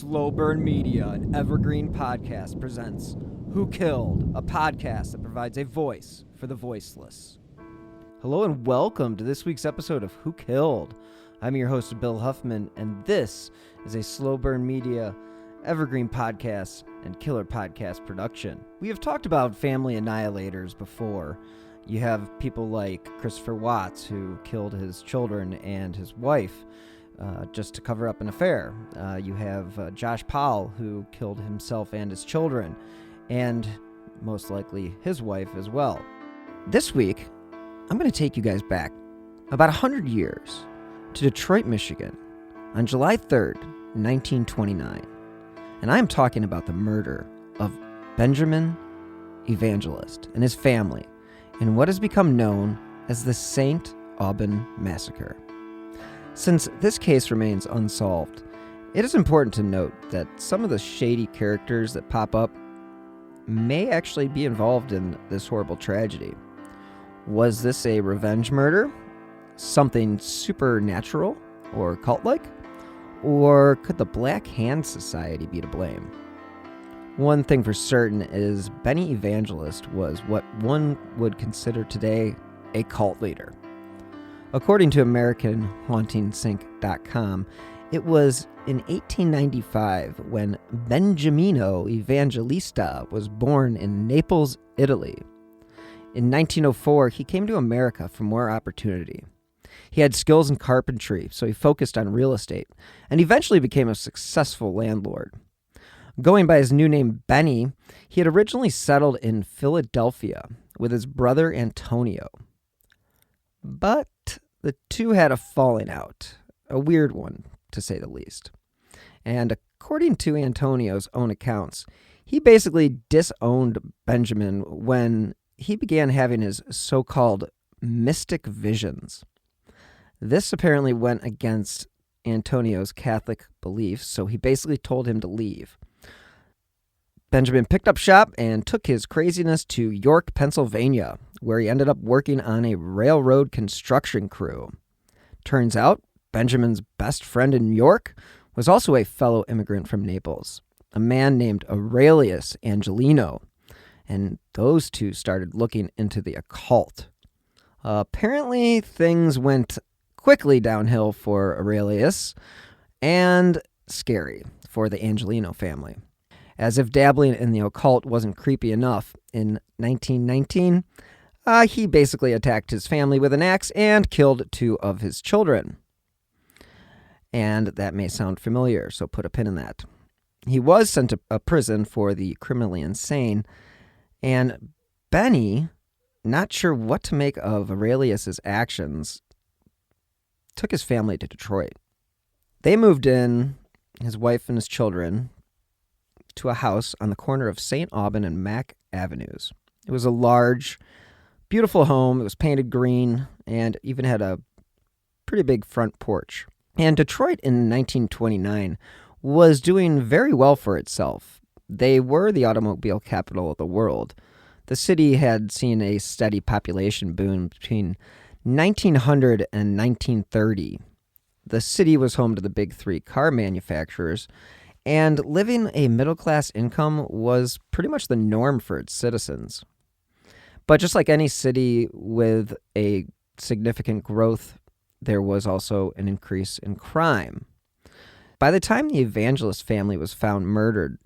Slow Burn Media and Evergreen Podcast presents Who Killed, a podcast that provides a voice for the voiceless. Hello and welcome to this week's episode of Who Killed. I'm your host, Bill Huffman, and this is a Slow Burn Media, Evergreen Podcast, and Killer Podcast production. We have talked about family annihilators before. You have people like Christopher Watts, who killed his children and his wife just to cover up an affair. You have Josh Powell, who killed himself and his children, and most likely his wife as well. This week, I'm going to take you guys back about 100 years to Detroit, Michigan, on July 3rd, 1929. And I'm talking about the murder of Benjamin Evangelist and his family in what has become known as the St. Aubin Massacre. Since this case remains unsolved, it is important to note that some of the shady characters that pop up may actually be involved in this horrible tragedy. Was this a revenge murder? Something supernatural or cult-like? Or could the Black Hand Society be to blame? One thing for certain is Benny Evangelist was what one would consider today a cult leader. According to AmericanHauntingSync.com, it was in 1895 when Benjamino Evangelista was born in Naples, Italy. In 1904, he came to America for more opportunity. He had skills in carpentry, so he focused on real estate, and eventually became a successful landlord. Going by his new name, Benny, he had originally settled in Philadelphia with his brother Antonio. But the two had a falling out, a weird one, to say the least. And according to Antonio's own accounts, he basically disowned Benjamin when he began having his so-called mystic visions. This apparently went against Antonio's Catholic beliefs, so he basically told him to leave. Benjamin picked up shop and took his craziness to York, Pennsylvania, where he ended up working on a railroad construction crew. Turns out, Benjamin's best friend in York was also a fellow immigrant from Naples, a man named Aurelius Angelino, and those two started looking into the occult. Apparently, things went quickly downhill for Aurelius, and scary for the Angelino family. As if dabbling in the occult wasn't creepy enough, in 1919, he basically attacked his family with an axe and killed two of his children. And that may sound familiar, so put a pin in that. He was sent to a prison for the criminally insane, and Benny, not sure what to make of Aurelius's actions, took his family to Detroit. They moved in, his wife and his children, to a house on the corner of St. Aubin and Mack Avenues. It was a large, beautiful home. It was painted green and even had a pretty big front porch. And Detroit in 1929 was doing very well for itself. They were the automobile capital of the world. The city had seen a steady population boom between 1900 and 1930. The city was home to the big three car manufacturers, and living a middle-class income was pretty much the norm for its citizens. But just like any city with a significant growth, there was also an increase in crime. By the time the Evangelist family was found murdered,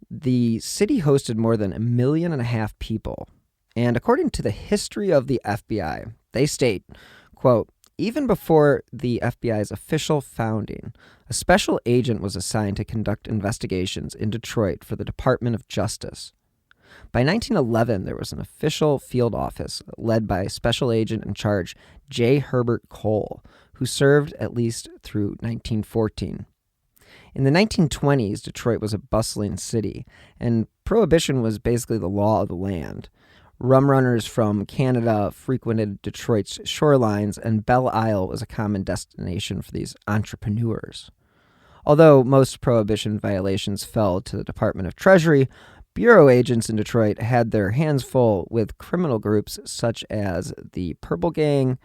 the city hosted more than 1.5 million people. And according to the history of the FBI, they state, quote, even before the FBI's official founding, a special agent was assigned to conduct investigations in Detroit for the Department of Justice. By 1911, there was an official field office led by Special Agent in Charge J. Herbert Cole, who served at least through 1914. In the 1920s, Detroit was a bustling city, and prohibition was basically the law of the land. Rum runners from Canada frequented Detroit's shorelines, and Belle Isle was a common destination for these entrepreneurs. Although most prohibition violations fell to the Department of Treasury, bureau agents in Detroit had their hands full with criminal groups such as the Purple Gang,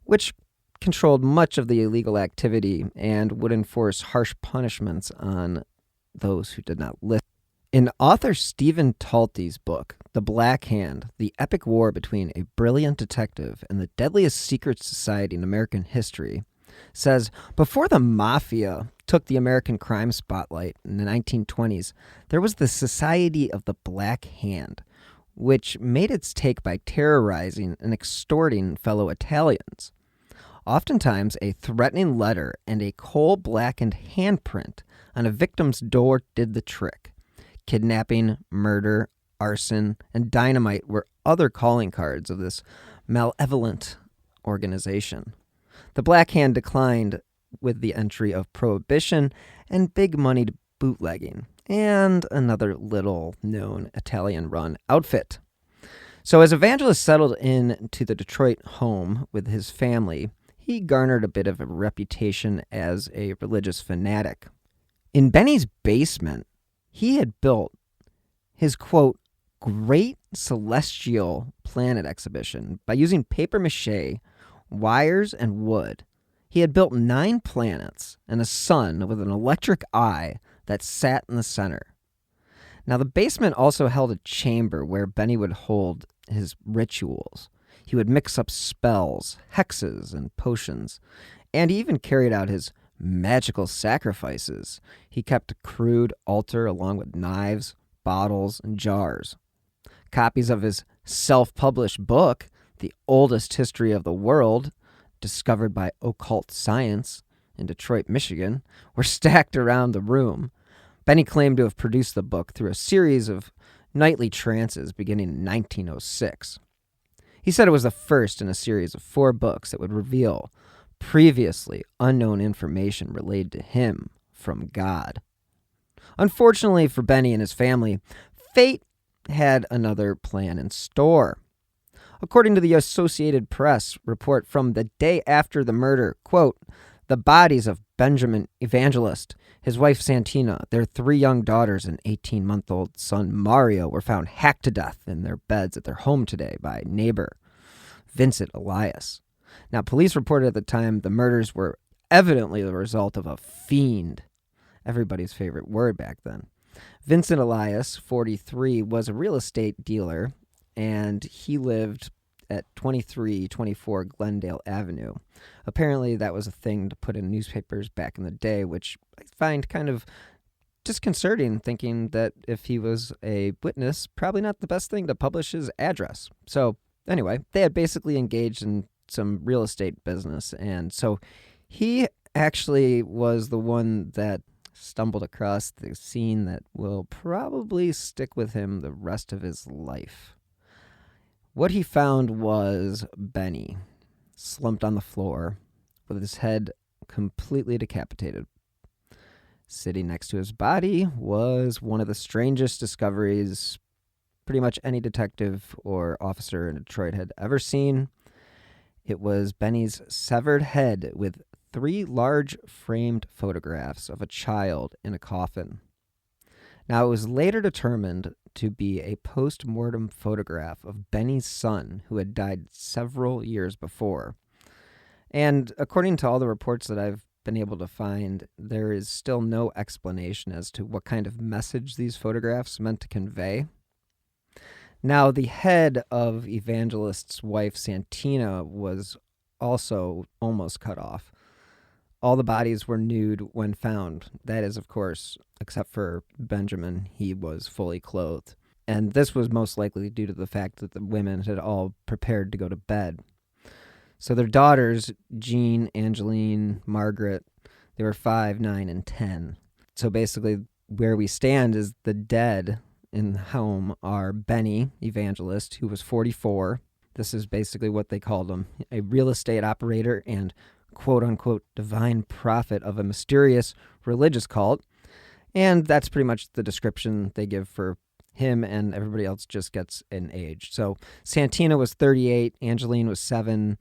which controlled much of the illegal activity and would enforce harsh punishments on those who did not listen. In author Stephen Talty's book, The Black Hand, the epic war between a brilliant detective and the deadliest secret society in American history, says, before the mafia took the American crime spotlight in the 1920s, there was the Society of the Black Hand, which made its take by terrorizing and extorting fellow Italians. Oftentimes, a threatening letter and a coal-blackened handprint on a victim's door did the trick. Kidnapping, murder, arson, and dynamite were other calling cards of this malevolent organization. The Black Hand declined with the entry of Prohibition and big-moneyed bootlegging, and another little-known Italian-run outfit. So as Evangelist settled into the Detroit home with his family, he garnered a bit of a reputation as a religious fanatic. In Benny's basement, he had built his, quote, great celestial planet exhibition by using papier-mâché, wires, and wood. He had built 9 planets and a sun with an electric eye that sat in the center. Now, the basement also held a chamber where Benny would hold his rituals. He would mix up spells, hexes, and potions, and he even carried out his magical sacrifices. He kept a crude altar along with knives, bottles, and jars. Copies of his self-published book, The Oldest History of the World, discovered by Occult Science in Detroit, Michigan, were stacked around the room. Benny claimed to have produced the book through a series of nightly trances beginning in 1906. He said it was the first in a series of 4 books that would reveal previously unknown information related to him from God. Unfortunately for Benny and his family, fate had another plan in store. According to the Associated Press report from the day after the murder, quote, the bodies of Benjamin Evangelist, his wife Santina, their 3 young daughters, and 18-month-old son Mario were found hacked to death in their beds at their home today by neighbor Vincent Elias. Now, police reported at the time the murders were evidently the result of a fiend, everybody's favorite word back then. Vincent Elias, 43, was a real estate dealer, and he lived at 2324 Glendale Avenue. Apparently, that was a thing to put in newspapers back in the day, which I find kind of disconcerting, thinking that if he was a witness, probably not the best thing to publish his address. So, anyway, they had basically engaged in some real estate business, and so he actually was the one that stumbled across the scene that will probably stick with him the rest of his life. What he found was Benny, slumped on the floor, with his head completely decapitated. Sitting next to his body was one of the strangest discoveries pretty much any detective or officer in Detroit had ever seen. It was Benny's severed head with 3 large framed photographs of a child in a coffin. Now, it was later determined to be a post-mortem photograph of Benny's son, who had died several years before. And according to all the reports that I've been able to find, there is still no explanation as to what kind of message these photographs meant to convey. Now, the head of Evangelist's wife, Santina, was also almost cut off. All the bodies were nude when found. That is, of course, except for Benjamin, he was fully clothed. And this was most likely due to the fact that the women had all prepared to go to bed. So their daughters, Jean, Angeline, Margaret, they were 5, 9, and 10. So basically where we stand is the dead in the home are Benny Evangelist, who was 44. This is basically what they called him, a real estate operator and quote-unquote divine prophet of a mysterious religious cult. And that's pretty much the description they give for him, and everybody else just gets an age. So Santina was 38, Angeline was 7,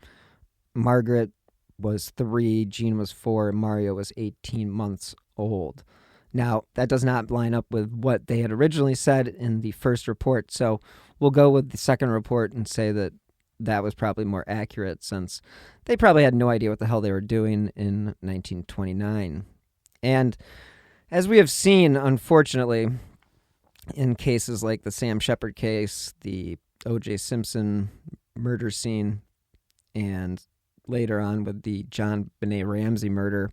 Margaret was 3, Jean was 4, and Mario was 18 months old. Now, that does not line up with what they had originally said in the first report, so we'll go with the second report and say that that was probably more accurate, since they probably had no idea what the hell they were doing in 1929. And As we have seen, unfortunately, in cases like the Sam Shepard case, the O.J. Simpson murder scene, and later on with the John Benet Ramsey murder,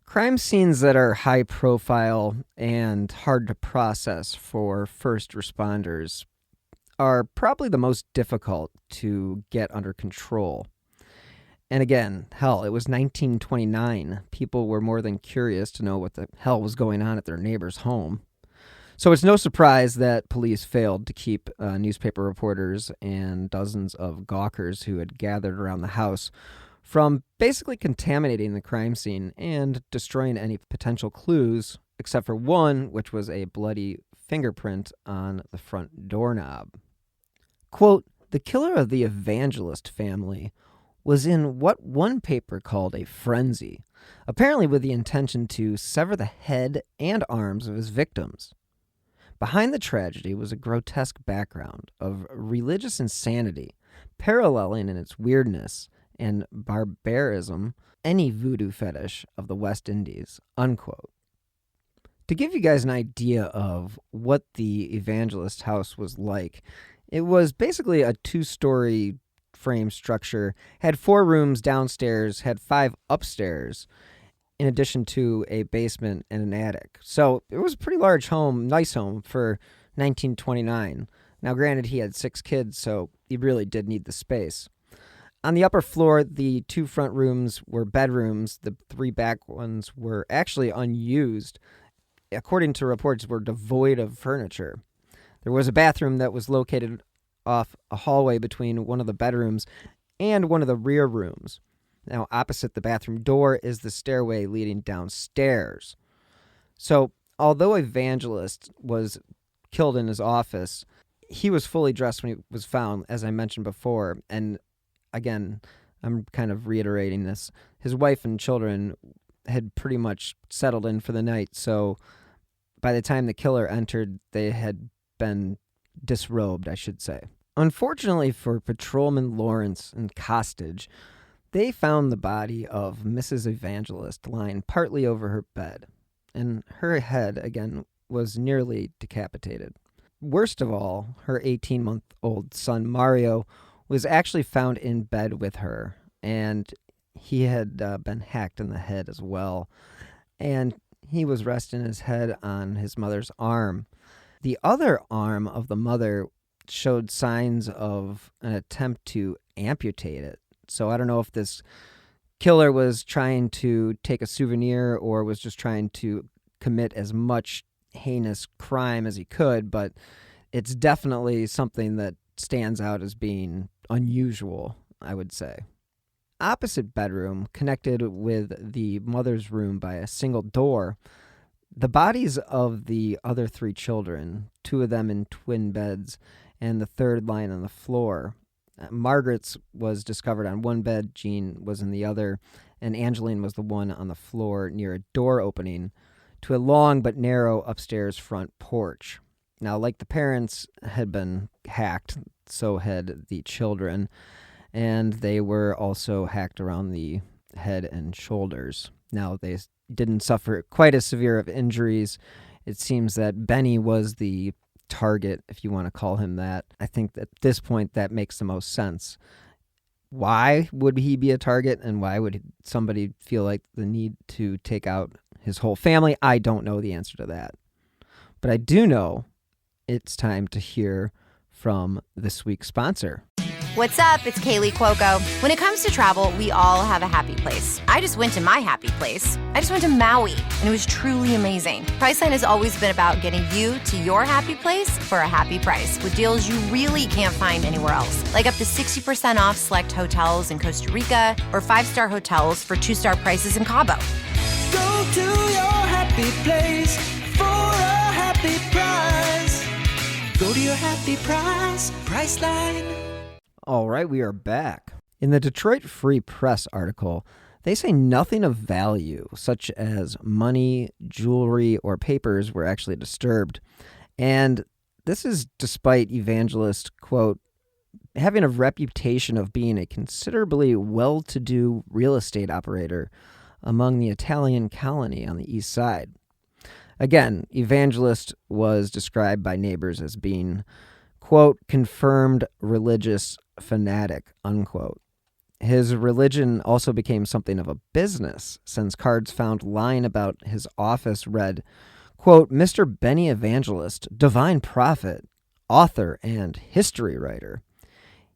crime scenes that are high profile and hard to process for first responders are probably the most difficult to get under control. And again, hell, it was 1929. People were more than curious to know what the hell was going on at their neighbor's home. So it's no surprise that police failed to keep newspaper reporters and dozens of gawkers who had gathered around the house from basically contaminating the crime scene and destroying any potential clues, except for one, which was a bloody fingerprint on the front doorknob. Quote, the killer of the Evangelist family was in what one paper called a frenzy, apparently with the intention to sever the head and arms of his victims. Behind the tragedy was a grotesque background of religious insanity, paralleling in its weirdness and barbarism any voodoo fetish of the West Indies, unquote. To give you guys an idea of what the Evangelist house was like, it was basically a 2-story frame structure, had 4 rooms downstairs, had 5 upstairs, in addition to a basement and an attic. So it was a pretty large home, nice home for 1929. Now, granted, he had 6 kids, so he really did need the space. On the upper floor, the 2 front rooms were bedrooms. The 3 back ones were actually unused. According to reports, were devoid of furniture. There was a bathroom that was located off a hallway between one of the bedrooms and one of the rear rooms. Now, opposite the bathroom door is the stairway leading downstairs. So, although Evangelist was killed in his office, he was fully dressed when he was found, as I mentioned before. And again, I'm kind of reiterating this. His wife and children had pretty much settled in for the night, so by the time the killer entered, they had been disrobed, I should say. Unfortunately for Patrolman Lawrence and Costage, they found the body of Mrs. Evangelist lying partly over her bed, and her head, again, was nearly decapitated. Worst of all, her 18-month-old son, Mario, was actually found in bed with her, and he had been hacked in the head as well, and he was resting his head on his mother's arm. The other arm of the mother showed signs of an attempt to amputate it. So I don't know if this killer was trying to take a souvenir or was just trying to commit as much heinous crime as he could, but it's definitely something that stands out as being unusual, I would say. Opposite bedroom, connected with the mother's room by a single door, the bodies of the other 3 children, 2 of them in twin beds, and the third lying on the floor. Margaret's was discovered on one bed, Jean was in the other, and Angeline was the one on the floor near a door opening to a long but narrow upstairs front porch. Now, like the parents had been hacked, so had the children, and they were also hacked around the head and shoulders. Now, they didn't suffer quite as severe of injuries. It seems that Benny was the target, if you want to call him that. I think that at this point that makes the most sense. Why would he be a target, and why would somebody feel like the need to take out his whole family? I don't know the answer to that. But I do know it's time to hear from this week's sponsor. What's up? It's Kaylee Cuoco. When it comes to travel, we all have a happy place. I just went to my happy place. I just went to Maui, and it was truly amazing. Priceline has always been about getting you to your happy place for a happy price with deals you really can't find anywhere else. Like up to 60% off select hotels in Costa Rica or 5-star hotels for 2-star prices in Cabo. Go to your happy place for a happy price. Go to your happy price, Priceline. All right, we are back. In the Detroit Free Press article, they say nothing of value, such as money, jewelry, or papers, were actually disturbed. And this is despite Evangelist, quote, having a reputation of being a considerably well-to-do real estate operator among the Italian colony on the east side. Again, Evangelist was described by neighbors as being, quote, confirmed religious fanatic, unquote. His religion also became something of a business, since cards found lying about his office read, quote, Mr. Benny Evangelist, divine prophet, author, and history writer.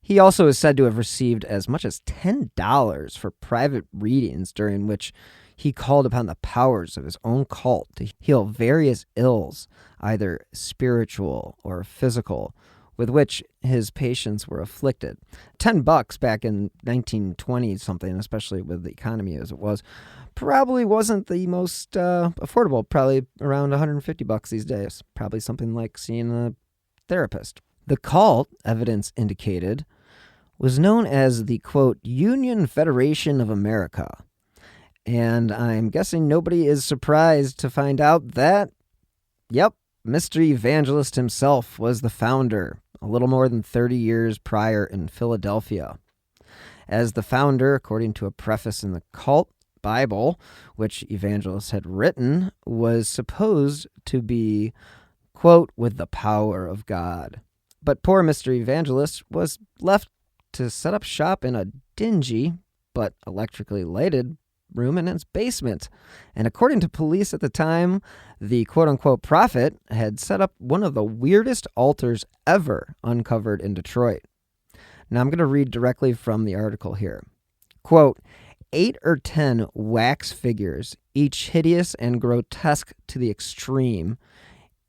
He also is said to have received as much as $10 for private readings during which he called upon the powers of his own cult to heal various ills, either spiritual or physical, with which his patients were afflicted. $10 back in 1920 something, especially with the economy as it was, probably wasn't the most affordable. Probably around $150 these days. Probably something like seeing a therapist. The cult, evidence indicated, was known as the, quote, Union Federation of America. And I'm guessing nobody is surprised to find out that, yep, Mr. Evangelist himself was the founder a little more than 30 years prior in Philadelphia. As the founder, according to a preface in the cult Bible, which Evangelist had written, was supposed to be, quote, with the power of God. But poor Mr. Evangelist was left to set up shop in a dingy but electrically lighted room in his basement. And according to police at the time, the quote-unquote prophet had set up one of the weirdest altars ever uncovered in Detroit. Now I'm going to read directly from the article here. Quote, 8 or 10 wax figures, each hideous and grotesque to the extreme,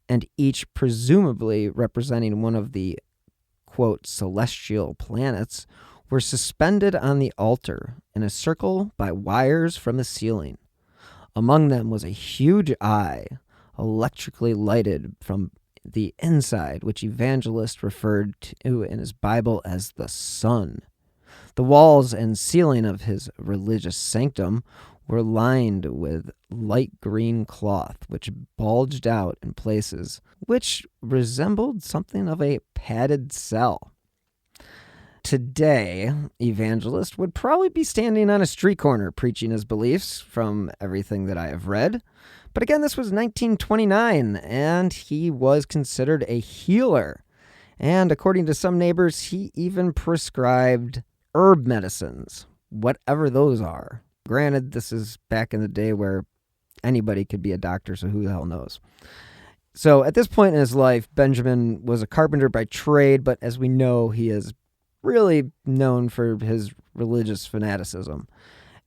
and each presumably representing one of the, quote, celestial planets, were suspended on the altar in a circle by wires from the ceiling. Among them was a huge eye, electrically lighted from the inside, which Evangelist referred to in his Bible as the sun. The walls and ceiling of his religious sanctum were lined with light green cloth, which bulged out in places which resembled something of a padded cell. Today, Evangelist would probably be standing on a street corner preaching his beliefs, from everything that I have read. But again, this was 1929, and he was considered a healer. And according to some neighbors, he even prescribed herb medicines, whatever those are. Granted, this is back in the day where anybody could be a doctor, so who the hell knows? So at this point in his life, Benjamin was a carpenter by trade, but as we know, he is really known for his religious fanaticism.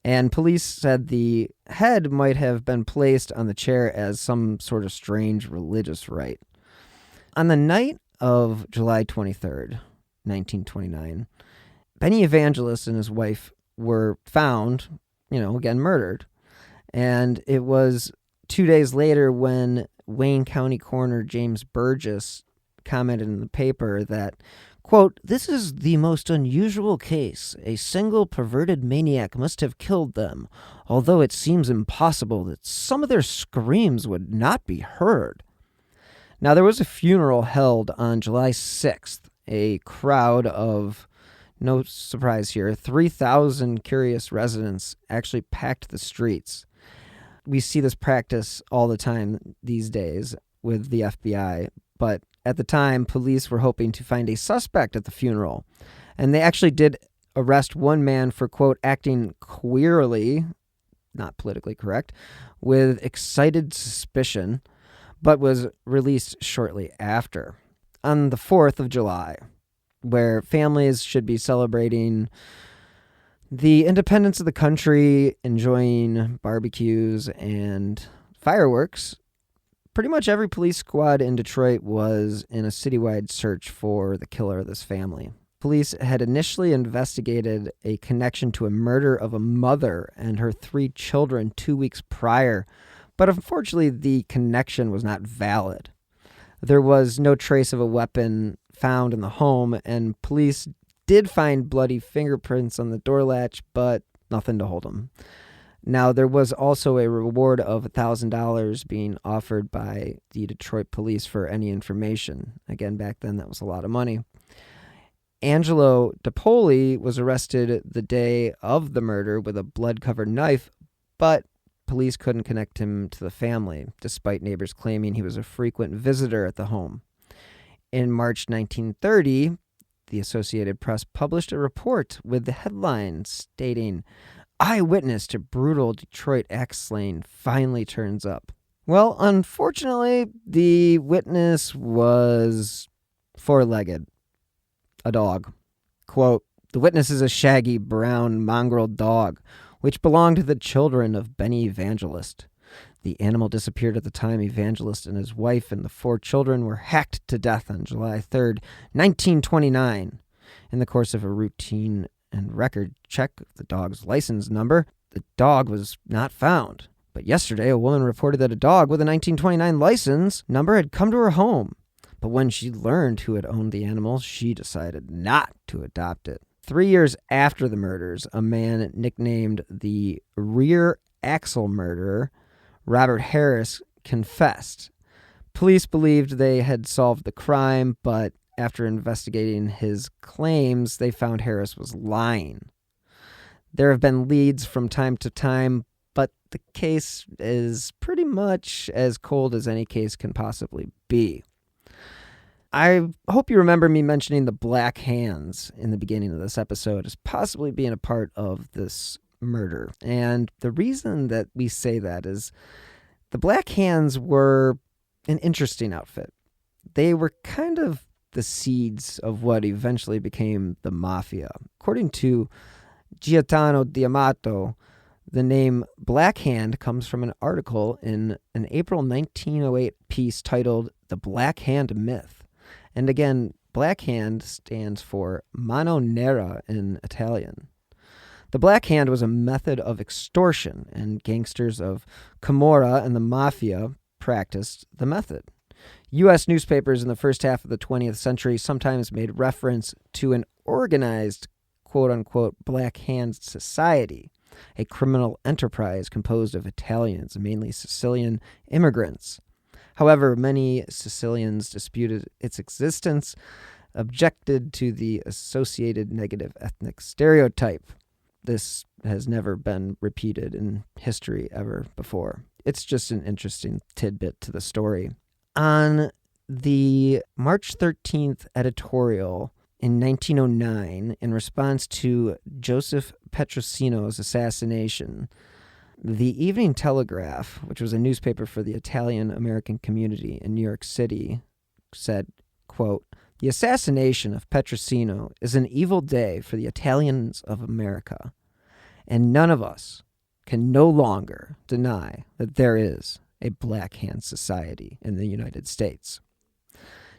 And police said the head might have been placed on the chair as some sort of strange religious rite. On the night of July 23rd, 1929, Benny Evangelist and his wife were found, again, murdered. And it was 2 days later when Wayne County Coroner James Burgess commented in the paper that, quote, this is the most unusual case. A single perverted maniac must have killed them, although it seems impossible that some of their screams would not be heard. Now, there was a funeral held on July 6th. A crowd of, no surprise here, 3,000 curious residents actually packed the streets. We see this practice all the time these days with the FBI, but at the time, police were hoping to find a suspect at the funeral, and they actually did arrest one man for, quote, acting queerly, not politically correct, with excited suspicion, but was released shortly after. On the 4th of July, where families should be celebrating the independence of the country, enjoying barbecues and fireworks, pretty much every police squad in Detroit was in a citywide search for the killer of this family. Police had initially investigated a connection to a murder of a mother and her 3 children 2 weeks prior, but unfortunately the connection was not valid. There was no trace of a weapon found in the home, and police did find bloody fingerprints on the door latch, but nothing to hold them. Now, there was also a reward of $1,000 being offered by the Detroit police for any information. Again, back then, that was a lot of money. Angelo DiPoli was arrested the day of the murder with a blood-covered knife, but police couldn't connect him to the family, despite neighbors claiming he was a frequent visitor at the home. In March 1930, the Associated Press published a report with the headline stating, "Eyewitness to brutal Detroit axe slaying finally turns up." Well, unfortunately, the witness was four-legged, a dog. Quote, "The witness is a shaggy, brown, mongrel dog, which belonged to the children of Benny Evangelist. The animal disappeared at the time Evangelist and his wife and the 4 children were hacked to death on July 3rd, 1929. In the course of a routine and record check of the dog's license number, the dog was not found. But yesterday, a woman reported that a dog with a 1929 license number had come to her home. But when she learned who had owned the animal, she decided not to adopt it." 3 years after the murders, a man nicknamed the Rear Axle Murderer, Robert Harris, confessed. Police believed they had solved the crime, but after investigating his claims, they found Harris was lying. There have been leads from time to time, but the case is pretty much as cold as any case can possibly be. I hope you remember me mentioning the Black Hands in the beginning of this episode as possibly being a part of this murder. And the reason that we say that is the Black Hands were an interesting outfit. They were kind of the seeds of what eventually became the Mafia. According to Gaetano D'Amato, the name Black Hand comes from an article in an April 1908 piece titled "The Black Hand Myth." And again, Black Hand stands for mano nera in Italian. The Black Hand was a method of extortion, and gangsters of Camorra and the Mafia practiced the method. U.S. newspapers in the first half of the 20th century sometimes made reference to an organized, quote-unquote, Black Hand Society, a criminal enterprise composed of Italians, mainly Sicilian immigrants. However, many Sicilians disputed its existence, objected to the associated negative ethnic stereotype. This has never been repeated in history ever before. It's just an interesting tidbit to the story. On the March 13th editorial in 1909, in response to Joseph Petrosino's assassination, the Evening Telegraph, which was a newspaper for the Italian-American community in New York City, said, quote, "The assassination of Petrosino is an evil day for the Italians of America, and none of us can no longer deny that there is a Black Hand Society in the United States."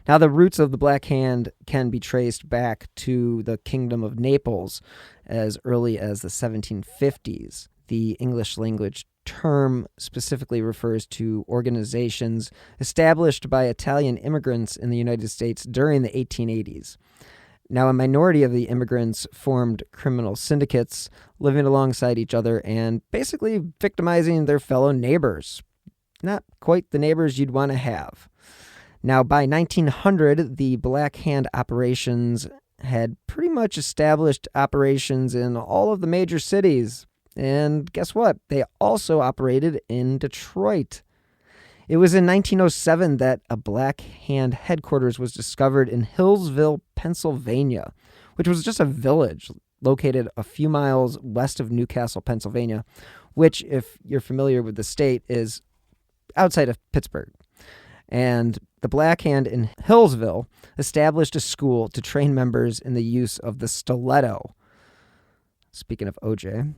Now, the roots of the Black Hand can be traced back to the Kingdom of Naples as early as the 1750s. The English language term specifically refers to organizations established by Italian immigrants in the United States during the 1880s. Now, a minority of the immigrants formed criminal syndicates, living alongside each other and basically victimizing their fellow neighbors. Not quite the neighbors you'd want to have. Now, by 1900, the Black Hand operations had pretty much established operations in all of the major cities. And guess what? They also operated in Detroit. It was in 1907 that a Black Hand headquarters was discovered in Hillsville, Pennsylvania, which was just a village located a few miles west of Newcastle, Pennsylvania, which, if you're familiar with the state, is outside of Pittsburgh. And the Black Hand in Hillsville established a school to train members in the use of the stiletto. Speaking of OJ,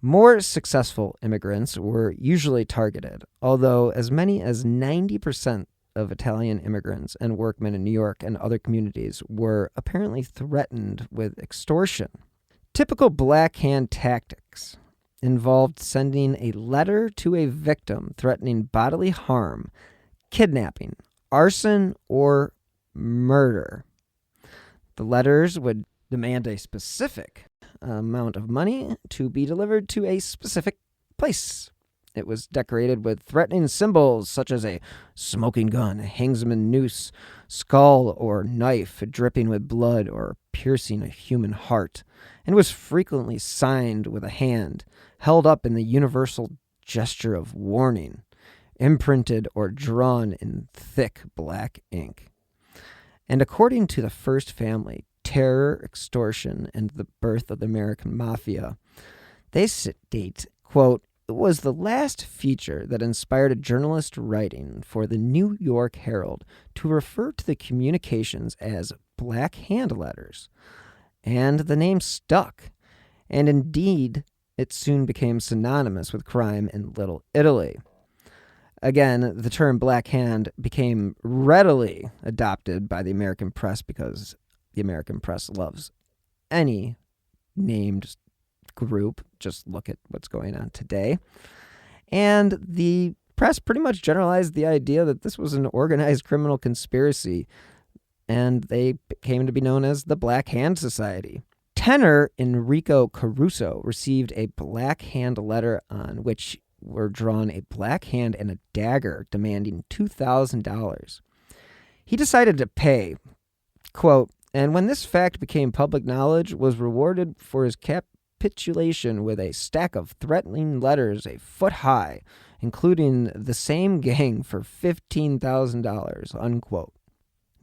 more successful immigrants were usually targeted, although as many as 90% of Italian immigrants and workmen in New York and other communities were apparently threatened with extortion. Typical Black Hand tactics involved sending a letter to a victim threatening bodily harm, kidnapping, arson, or murder. The letters would demand a specific amount of money to be delivered to a specific place. It was decorated with threatening symbols such as a smoking gun, a hangsman noose, skull or knife dripping with blood or piercing a human heart, and was frequently signed with a hand held up in the universal gesture of warning, imprinted or drawn in thick black ink. And according to the first family, terror, extortion, and the birth of the American Mafia, they state, quote, "It was the last feature that inspired a journalist writing for the New York Herald to refer to the communications as Black Hand letters." And the name stuck. And indeed, it soon became synonymous with crime in Little Italy. Again, the term Black Hand became readily adopted by the American press because the American press loves any named group. Just look at what's going on today. And the press pretty much generalized the idea that this was an organized criminal conspiracy, and they came to be known as the Black Hand Society. Tenor Enrico Caruso received a Black Hand letter on which were drawn a black hand and a dagger demanding $2,000. He decided to pay, quote, "and when this fact became public knowledge, was rewarded for his capitulation with a stack of threatening letters a foot high, including the same gang for $15,000, unquote.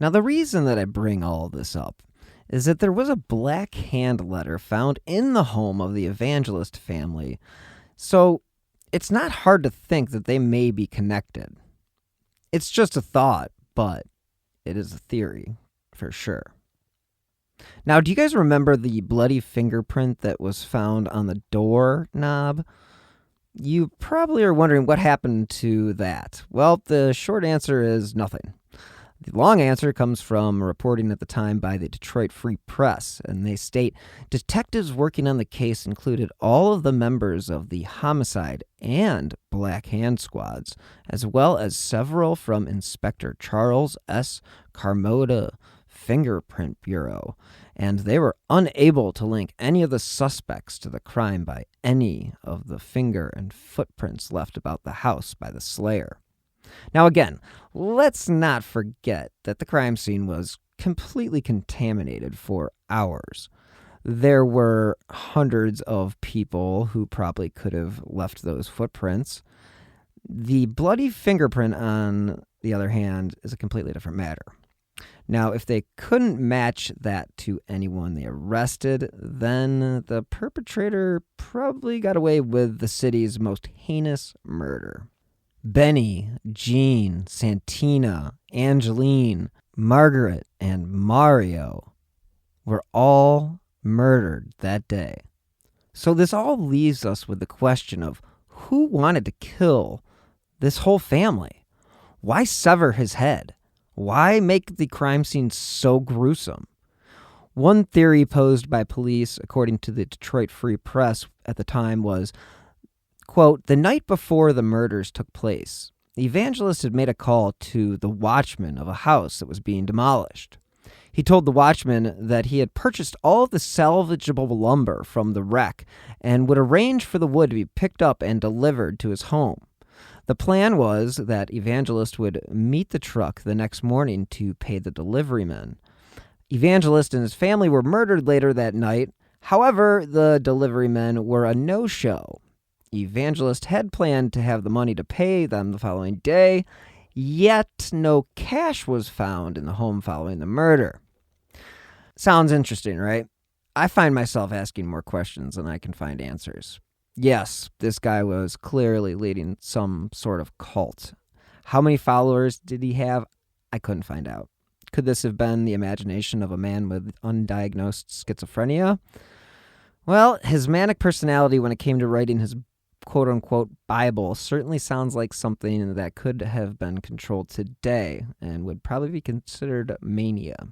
Now, the reason that I bring all this up is that there was a Black Hand letter found in the home of the Evangelist family, so it's not hard to think that they may be connected. It's just a thought, but it is a theory for sure. Now, do you guys remember the bloody fingerprint that was found on the door knob? You probably are wondering what happened to that. Well, the short answer is nothing. The long answer comes from reporting at the time by the Detroit Free Press, and they state, detectives working on the case included all of the members of the homicide and Black Hand squads, as well as several from Inspector Charles S. Carmota Fingerprint Bureau, and they were unable to link any of the suspects to the crime by any of the finger and footprints left about the house by the slayer. Now again, let's not forget that the crime scene was completely contaminated for hours. There were hundreds of people who probably could have left those footprints. The bloody fingerprint, on the other hand, is a completely different matter. Now, if they couldn't match that to anyone they arrested, then the perpetrator probably got away with the city's most heinous murder. Benny, Jean, Santina, Angeline, Margaret, and Mario were all murdered that day. So this all leaves us with the question of who wanted to kill this whole family? Why sever his head? Why make the crime scene so gruesome? One theory posed by police, according to the Detroit Free Press at the time, was, quote, the night before the murders took place, the Evangelist had made a call to the watchman of a house that was being demolished. He told the watchman that he had purchased all of the salvageable lumber from the wreck and would arrange for the wood to be picked up and delivered to his home. The plan was that Evangelist would meet the truck the next morning to pay the deliveryman. Evangelist and his family were murdered later that night. However, the deliverymen were a no-show. Evangelist had planned to have the money to pay them the following day, yet no cash was found in the home following the murder. Sounds interesting, right? I find myself asking more questions than I can find answers. Yes, this guy was clearly leading some sort of cult. How many followers did he have? I couldn't find out. Could this have been the imagination of a man with undiagnosed schizophrenia? Well, his manic personality when it came to writing his quote-unquote Bible certainly sounds like something that could have been controlled today and would probably be considered mania.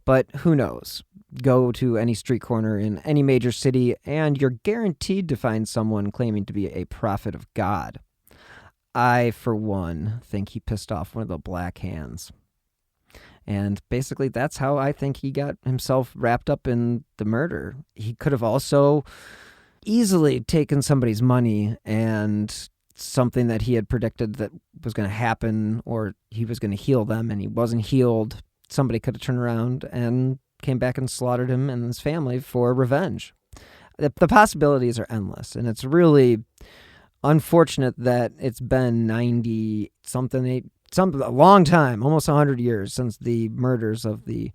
But who knows? Go to any street corner in any major city and you're guaranteed to find someone claiming to be a prophet of God. I, for one, think he pissed off one of the Black Hands. And basically that's how I think he got himself wrapped up in the murder. He could have also easily taken somebody's money and something that he had predicted that was going to happen, or he was going to heal them and he wasn't healed. Somebody could have turned around and came back and slaughtered him and his family for revenge. The possibilities are endless, and it's really unfortunate that it's been 90-something, a long time, almost 100 years since the murders of the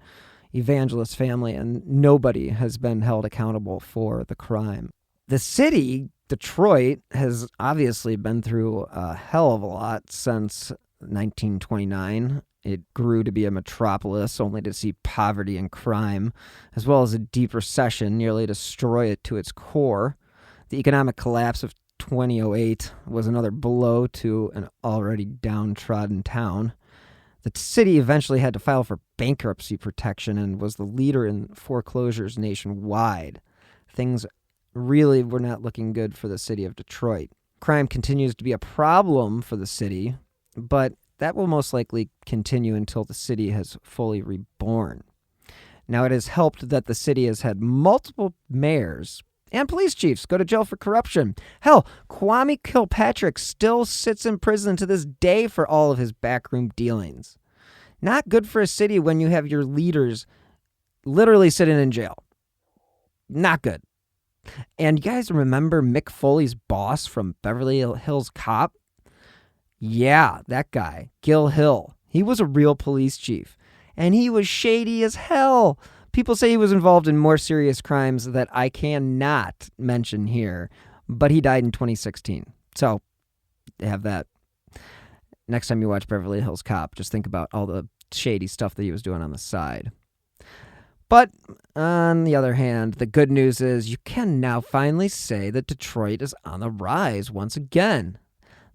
Evangelist family, and nobody has been held accountable for the crime. The city, Detroit, has obviously been through a hell of a lot since 1929. It grew to be a metropolis only to see poverty and crime, as well as a deep recession nearly destroy it to its core. The economic collapse of 2008 was another blow to an already downtrodden town. The city eventually had to file for bankruptcy protection and was the leader in foreclosures nationwide. Things really were not looking good for the city of Detroit. Crime continues to be a problem for the city, but that will most likely continue until the city has fully reborn. Now, it has helped that the city has had multiple mayors and police chiefs go to jail for corruption. Hell, Kwame Kilpatrick still sits in prison to this day for all of his backroom dealings. Not good for a city when you have your leaders literally sitting in jail. Not good. And you guys remember Mick Foley's boss from Beverly Hills Cop? Yeah, that guy, Gil Hill. He was a real police chief, and he was shady as hell. People say he was involved in more serious crimes that I cannot mention here, but he died in 2016. So, have that. Next time you watch Beverly Hills Cop, just think about all the shady stuff that he was doing on the side. But, on the other hand, the good news is you can now finally say that Detroit is on the rise once again.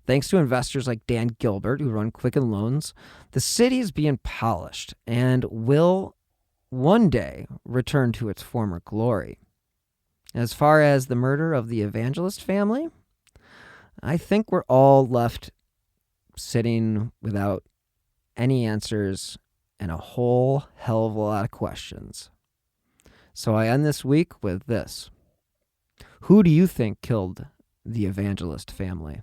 Thanks to investors like Dan Gilbert, who run Quicken Loans, the city is being polished and will one day return to its former glory. As far as the murder of the Evangelist family, I think we're all left sitting without any answers and a whole hell of a lot of questions. So I end this week with this. Who do you think killed the Evangelist family?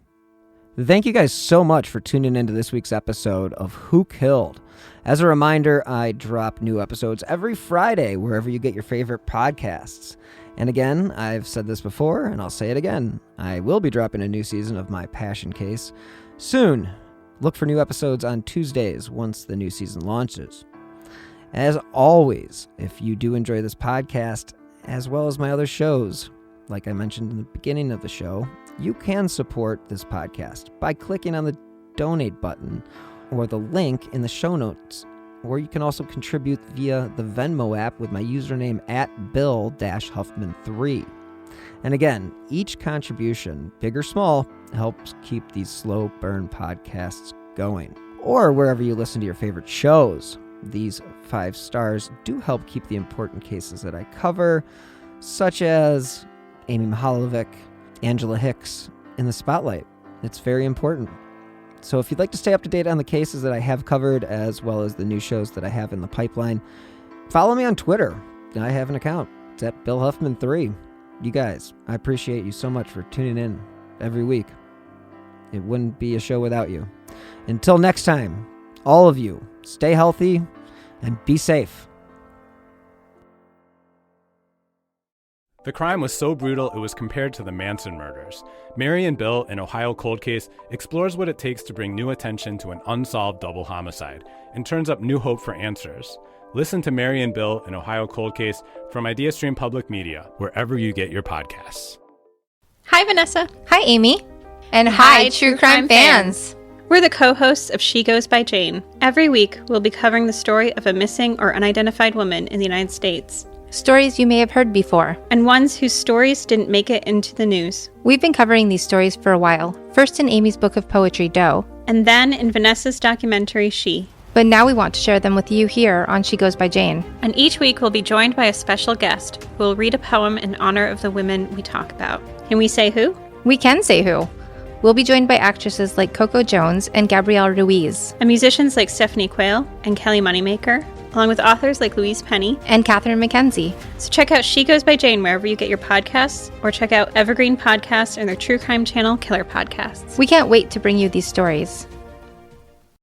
Thank you guys so much for tuning into this week's episode of Who Killed. As a reminder, I drop new episodes every Friday wherever you get your favorite podcasts. And again, I've said this before, and I'll say it again. I will be dropping a new season of My Passion Case soon. Look for new episodes on Tuesdays once the new season launches. As always, if you do enjoy this podcast, as well as my other shows, like I mentioned in the beginning of the show, you can support this podcast by clicking on the donate button or the link in the show notes, or you can also contribute via the Venmo app with my username @Bill-Huffman3. And again, each contribution, big or small, helps keep these slow burn podcasts going. Or wherever you listen to your favorite shows. These 5 stars do help keep the important cases that I cover, such as Amy Mahalovic, Angela Hicks, in the spotlight. It's very important. So if you'd like to stay up to date on the cases that I have covered, as well as the new shows that I have in the pipeline, follow me on Twitter. I have an account. It's @BillHuffman3. You guys, I appreciate you so much for tuning in every week. It wouldn't be a show without you. Until next time, all of you, stay healthy and be safe. The crime was so brutal it was compared to the Manson murders. Mary and Bill, an Ohio cold case, explores what it takes to bring new attention to an unsolved double homicide and turns up new hope for answers. Listen to Mary and Bill, an Ohio cold case from IdeaStream Public Media, wherever you get your podcasts. Hi, Vanessa. Hi, Amy. And hi, True Crime fans. We're the co-hosts of She Goes by Jane. Every week, we'll be covering the story of a missing or unidentified woman in the United States. Stories you may have heard before. And ones whose stories didn't make it into the news. We've been covering these stories for a while, first in Amy's book of poetry, Doe. And then in Vanessa's documentary, She. But now we want to share them with you here on She Goes by Jane. And each week we'll be joined by a special guest who will read a poem in honor of the women we talk about. Can we say who? We can say who. We'll be joined by actresses like Coco Jones and Gabrielle Ruiz. And musicians like Stephanie Quayle and Kelly Moneymaker, along with authors like Louise Penny and Catherine McKenzie. So check out She Goes by Jane wherever you get your podcasts, or check out Evergreen Podcasts and their true crime channel, Killer Podcasts. We can't wait to bring you these stories.